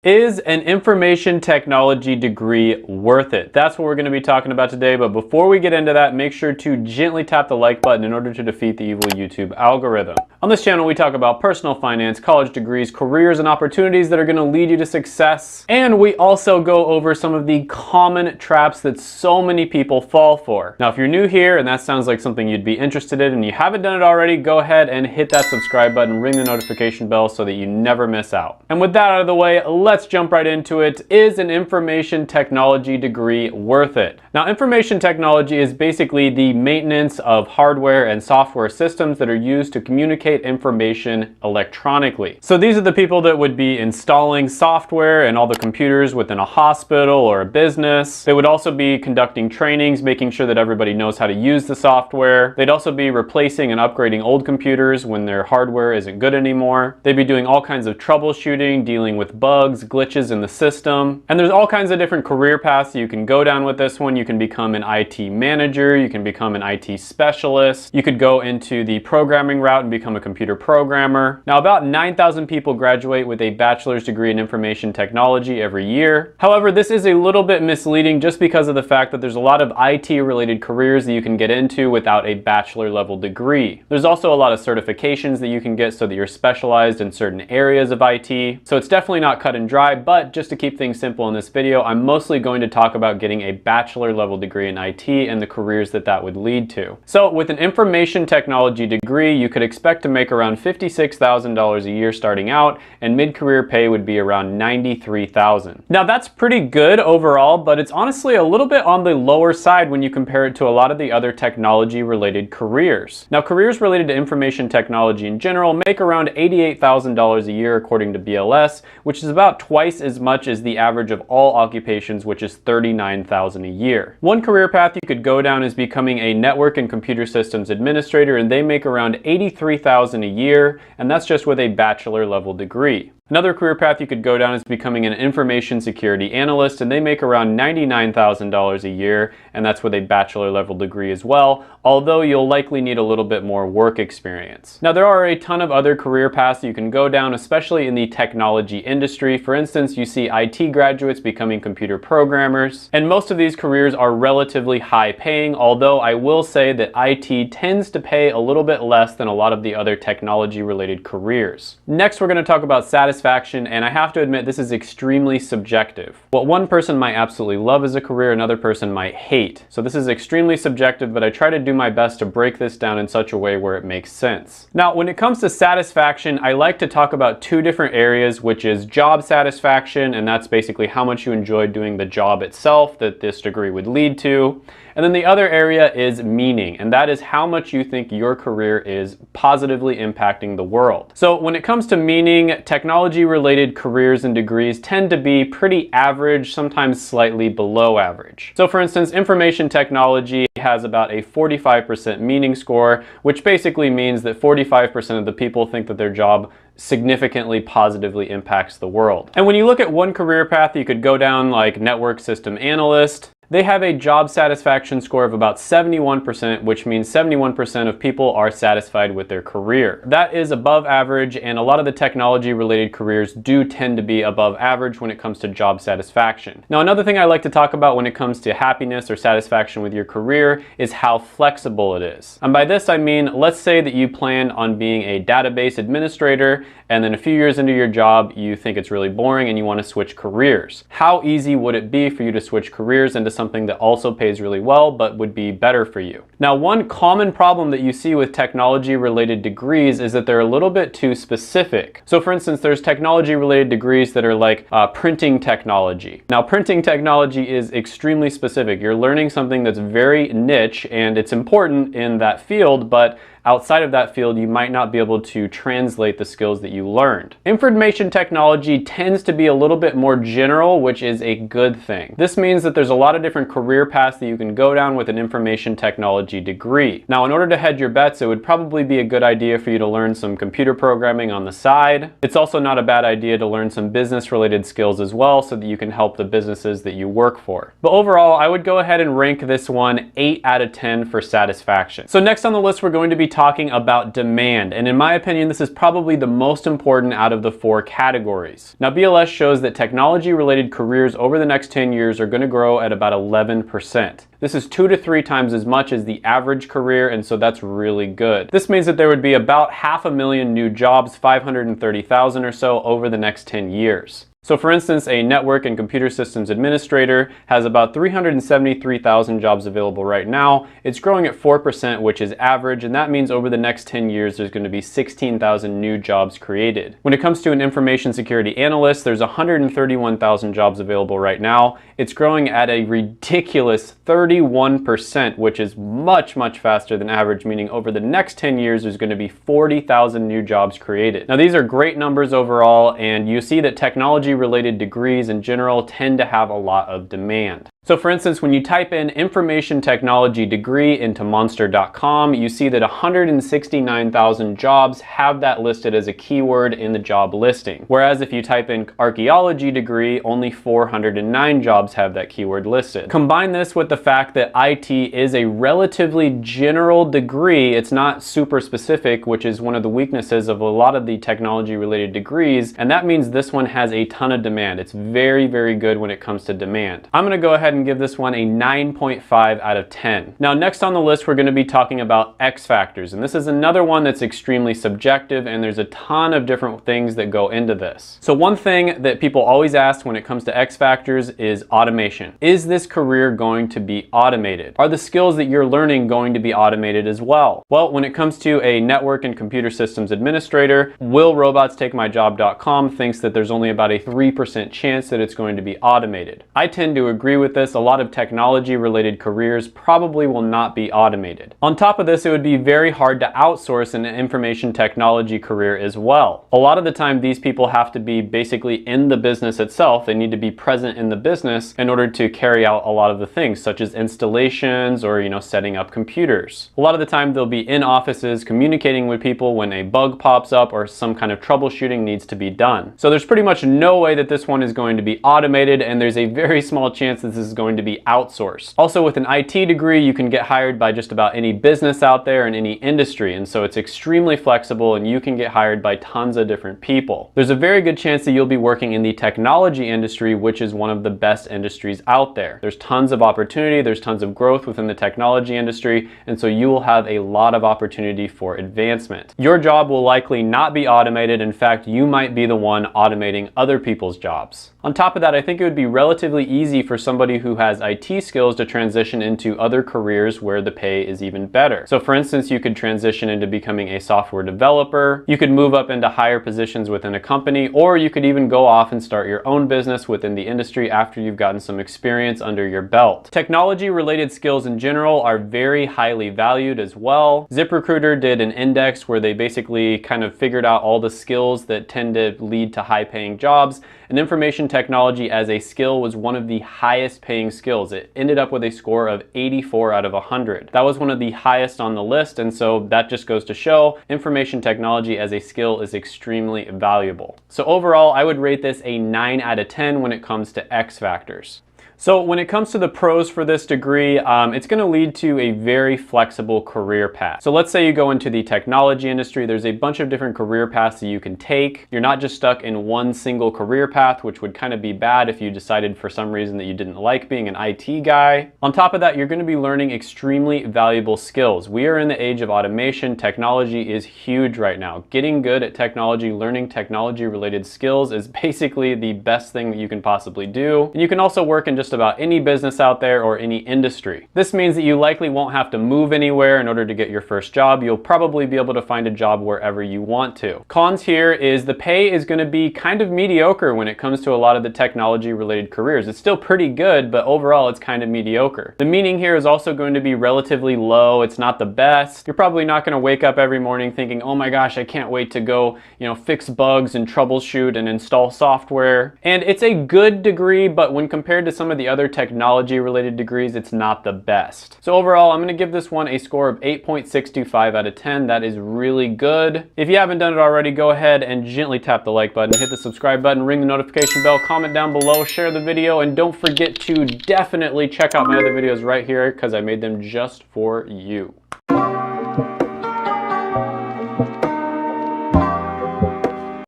Is an information technology degree worth it? That's what we're going to be talking about today, but before we get into that, make sure to gently tap the like button in order to defeat the evil YouTube algorithm. On this channel, we talk about personal finance, college degrees, careers, and opportunities that are going to lead you to success. And we also go over some of the common traps that so many people fall for. Now, if you're new here and that sounds like something you'd be interested in and you haven't done it already, go ahead and hit that subscribe button, ring the notification bell so that you never miss out. And with that out of the way, let's jump right into it. Is an information technology degree worth it? Now, information technology is basically the maintenance of hardware and software systems that are used to communicate information electronically. So these are the people that would be installing software and all the computers within a hospital or a business. They would also be conducting trainings, making sure that everybody knows how to use the software. They'd also be replacing and upgrading old computers when their hardware isn't good anymore. They'd be doing all kinds of troubleshooting, dealing with bugs, glitches in the system. And there's all kinds of different career paths you can go down with this one. You can become an IT manager, you can become an IT specialist, you could go into the programming route and become a computer programmer. Now, about 9,000 people graduate with a bachelor's degree in information technology every year. However, this is a little bit misleading just because of the fact that there's a lot of IT related careers that you can get into without a bachelor level degree. There's also a lot of certifications that you can get so that you're specialized in certain areas of IT. So it's definitely not cut and dry, but just to keep things simple in this video, I'm mostly going to talk about getting a bachelor level degree in IT and the careers that that would lead to. So with an information technology degree, you could expect to make around $56,000 a year starting out, and mid-career pay would be around $93,000. Now that's pretty good overall, but it's honestly a little bit on the lower side when you compare it to a lot of the other technology related careers. Now, careers related to information technology in general make around $88,000 a year according to BLS, which is about twice as much as the average of all occupations, which is $39,000 a year. One career path you could go down is becoming a network and computer systems administrator, and they make around $83,000 a year, and that's just with a bachelor level degree. Another career path you could go down is becoming an information security analyst, and they make around $99,000 a year, and that's with a bachelor level degree as well, although you'll likely need a little bit more work experience. Now, there are a ton of other career paths you can go down, especially in the technology industry. For instance, you see IT graduates becoming computer programmers, and most of these careers are relatively high paying, although I will say that IT tends to pay a little bit less than a lot of the other technology related careers. Next, we're going to talk about satisfaction, and I have to admit this is extremely subjective. What one person might absolutely love as a career, another person might hate. So this is extremely subjective, but I try to do my best to break this down in such a way where it makes sense. Now, when it comes to satisfaction, I like to talk about two different areas, which is job satisfaction, and that's basically how much you enjoy doing the job itself that this degree would lead to. And then the other area is meaning, and that is how much you think your career is positively impacting the world. So when it comes to meaning, technology-related careers and degrees tend to be pretty average, sometimes slightly below average. So for instance, information technology has about a 45% meaning score, which basically means that 45% of the people think that their job significantly positively impacts the world. And when you look at one career path you could go down, like network system analyst, they have a job satisfaction score of about 71%, which means 71% of people are satisfied with their career. That is above average, and a lot of the technology related careers do tend to be above average when it comes to job satisfaction. Now, another thing I like to talk about when it comes to happiness or satisfaction with your career is how flexible it is. And by this I mean, let's say that you plan on being a database administrator, and then a few years into your job you think it's really boring and you want to switch careers. How easy would it be for you to switch careers into something that also pays really well but would be better for you? Now, one common problem that you see with technology related degrees is that they're a little bit too specific. So for instance, there's technology related degrees that are like printing technology. Now, printing technology is extremely specific. You're learning something that's very niche and it's important in that field, but outside of that field, you might not be able to translate the skills that you learned. Information technology tends to be a little bit more general, which is a good thing. This means that there's a lot of different career paths that you can go down with an information technology degree. Now, in order to hedge your bets, it would probably be a good idea for you to learn some computer programming on the side. It's also not a bad idea to learn some business related skills as well so that you can help the businesses that you work for. But overall, I would go ahead and rank this one 8 out of 10 for satisfaction. So next on the list, we're going to be talking about demand, and in my opinion, this is probably the most important out of the 4 categories. Now, BLS shows that technology-related careers over the next 10 years are going to grow at about 11%. This is 2 to 3 times as much as the average career, and so that's really good. This means that there would be about 500,000 new jobs, 530,000 or so, over the next 10 years. So for instance, a network and computer systems administrator has about 373,000 jobs available right now. It's growing at 4%, which is average, and that means over the next 10 years, there's going to be 16,000 new jobs created. When it comes to an information security analyst, there's 131,000 jobs available right now. It's growing at a ridiculous 31%, which is much, much faster than average, meaning over the next 10 years, there's going to be 40,000 new jobs created. Now, these are great numbers overall, and you see that technology-related degrees in general tend to have a lot of demand. So for instance, when you type in information technology degree into monster.com, you see that 169,000 jobs have that listed as a keyword in the job listing. Whereas if you type in archaeology degree, only 409 jobs have that keyword listed. Combine this with the fact that IT is a relatively general degree. It's not super specific, which is one of the weaknesses of a lot of the technology related degrees. And that means this one has a ton of demand. It's very, very good when it comes to demand. I'm going to go ahead and give this one a 9.5 out of 10. Now, next on the list, we're going to be talking about X factors. And this is another one that's extremely subjective, and there's a ton of different things that go into this. So one thing that people always ask when it comes to X factors is automation. Is this career going to be automated? Are the skills that you're learning going to be automated as well? Well, when it comes to a network and computer systems administrator, willrobotstakemyjob.com thinks that there's only about a 3% chance that it's going to be automated. I tend to agree with this. A lot of technology related careers probably will not be automated. On top of this, it would be very hard to outsource an information technology career as well. A lot of the time, these people have to be basically in the business itself. They need to be present in the business in order to carry out a lot of the things, such as installations or, setting up computers. A lot of the time, they'll be in offices communicating with people when a bug pops up or some kind of troubleshooting needs to be done. So there's pretty much no way that this one is going to be automated, and there's a very small chance that this is going to be outsourced. Also, with an IT degree, you can get hired by just about any business out there in any industry, and so it's extremely flexible and you can get hired by tons of different people. There's a very good chance that you'll be working in the technology industry, which is one of the best industries out there. There's tons of opportunity, there's tons of growth within the technology industry, and so you will have a lot of opportunity for advancement. Your job will likely not be automated. In fact, you might be the one automating other people's jobs. On top of that, I think it would be relatively easy for somebody who has IT skills to transition into other careers where the pay is even better. So for instance, you could transition into becoming a software developer, you could move up into higher positions within a company, or you could even go off and start your own business within the industry after you've gotten some experience under your belt. Technology related skills in general are very highly valued as well. ZipRecruiter did an index where they basically kind of figured out all the skills that tend to lead to high paying jobs, and information technology as a skill was one of the highest paying skills. It ended up with a score of 84 out of 100. That was one of the highest on the list, and so that just goes to show information technology as a skill is extremely valuable. So overall, I would rate this a 9 out of 10 when it comes to X factors. So when it comes to the pros for this degree, it's going to lead to a very flexible career path. So let's say you go into the technology industry, there's a bunch of different career paths that you can take. You're not just stuck in one single career path, which would kind of be bad if you decided for some reason that you didn't like being an IT guy. On top of that, you're going to be learning extremely valuable skills. We are in the age of automation. Technology is huge right now. Getting good at technology, learning technology related skills is basically the best thing that you can possibly do. And you can also work in just about any business out there or any industry. This means that you likely won't have to move anywhere in order to get your first job. You'll probably be able to find a job wherever you want to. Cons here is the pay is going to be kind of mediocre when it comes to a lot of the technology related careers. It's still pretty good, but overall it's kind of mediocre. The meaning here is also going to be relatively low. It's not the best. You're probably not going to wake up every morning thinking, oh my gosh, I can't wait to go, fix bugs and troubleshoot and install software. And it's a good degree, but when compared to some of the other technology related degrees, it's not the best. So overall, I'm going to give this one a score of 8.625 out of 10. That is really good. If you haven't done it already, go ahead and gently tap the like button, hit the subscribe button, ring the notification bell, comment down below, share the video, and don't forget to definitely check out my other videos right here because I made them just for you.